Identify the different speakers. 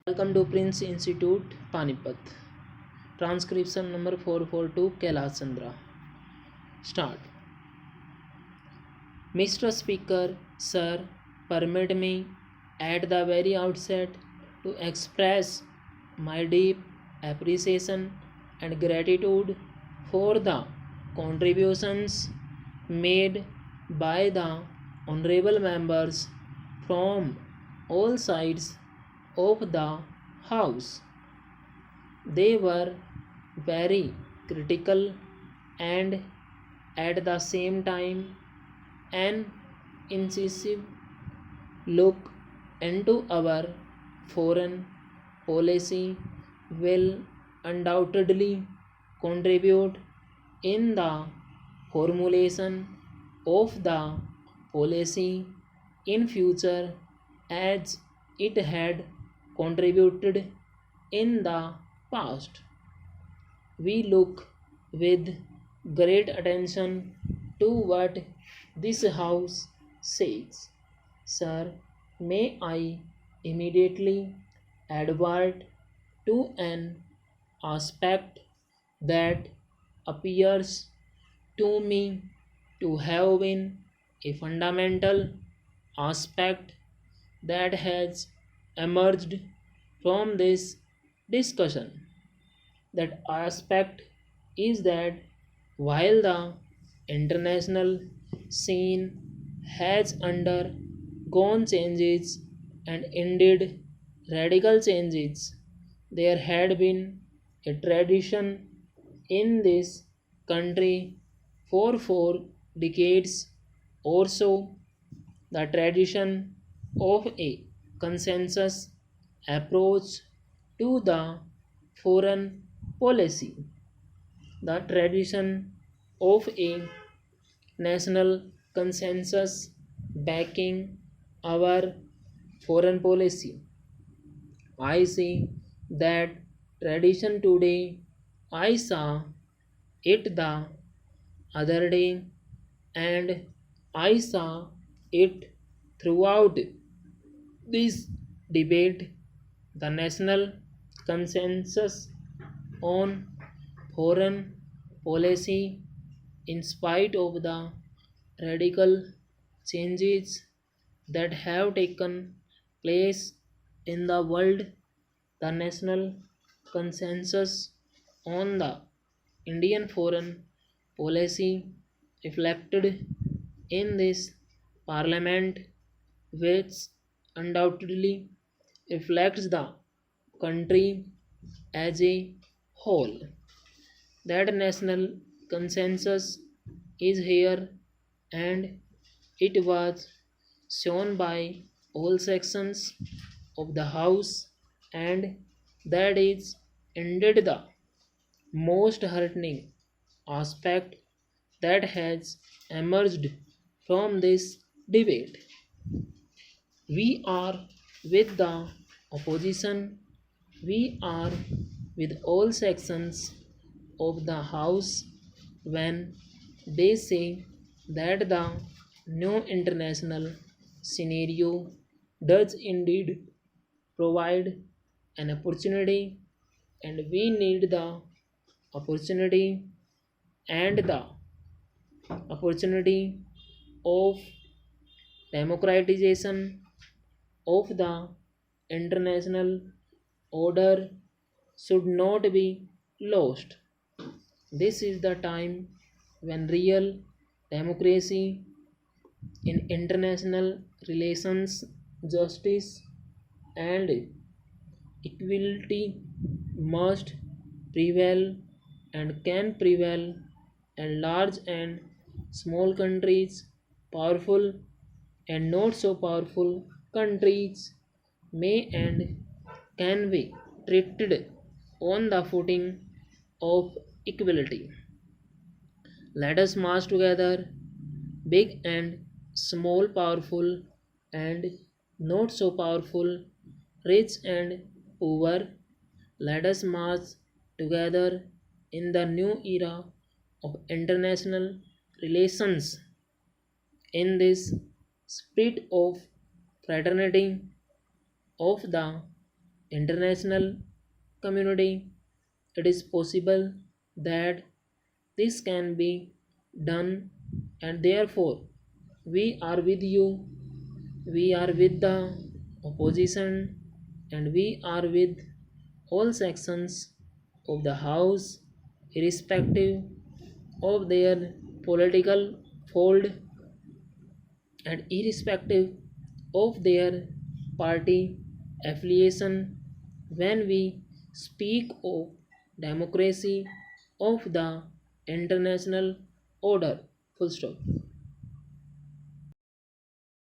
Speaker 1: Welcome to Prince Institute, Panipat. Transcription number 442, Kailash Chandra. Start. Mr. Speaker, sir, permit me at the very outset to express my deep appreciation and gratitude for the contributions made by the honorable members from all sides of the House. They were very critical and at the same time an incisive look into our foreign policy will undoubtedly contribute in the formulation of the policy in future as it had contributed in the past. We look with great attention to what this House says. Sir, may I immediately advert to an aspect that appears to me to have been a fundamental aspect that has emerged from this discussion. That aspect is that while the international scene has undergone changes and indeed radical changes, there had been a tradition in this country for 4 decades or so, the tradition of a consensus approach to the foreign policy, the tradition of a national consensus backing our foreign policy. I see that tradition today. I saw it the other day and I saw it throughout this debate. The national consensus on foreign policy, in spite of the radical changes that have taken place in the world, the national consensus on the Indian foreign policy reflected in this parliament, which undoubtedly reflects the country as a whole. That national consensus is here and it was shown by all sections of the House, and that is indeed the most heartening aspect that has emerged from this debate. We are with the opposition, we are with all sections of the House when they say that the new international scenario does indeed provide an opportunity, and we need the opportunity and the opportunity of democratization of the international order should not be lost. This is the time when real democracy in international relations, justice, and equality must prevail and can prevail, and large and small countries, powerful and not so powerful countries may and can be treated on the footing of equality. Let us march together, big and small, powerful and not so powerful, rich and poor. Let us march together in the new era of international relations in this spirit of fraternity of the international community, it is possible that this can be done, and therefore we are with you, we are with the opposition, and we are with all sections of the house, irrespective of their political fold and irrespective of their party affiliation, when we speak of democracy of the international order. Full stop.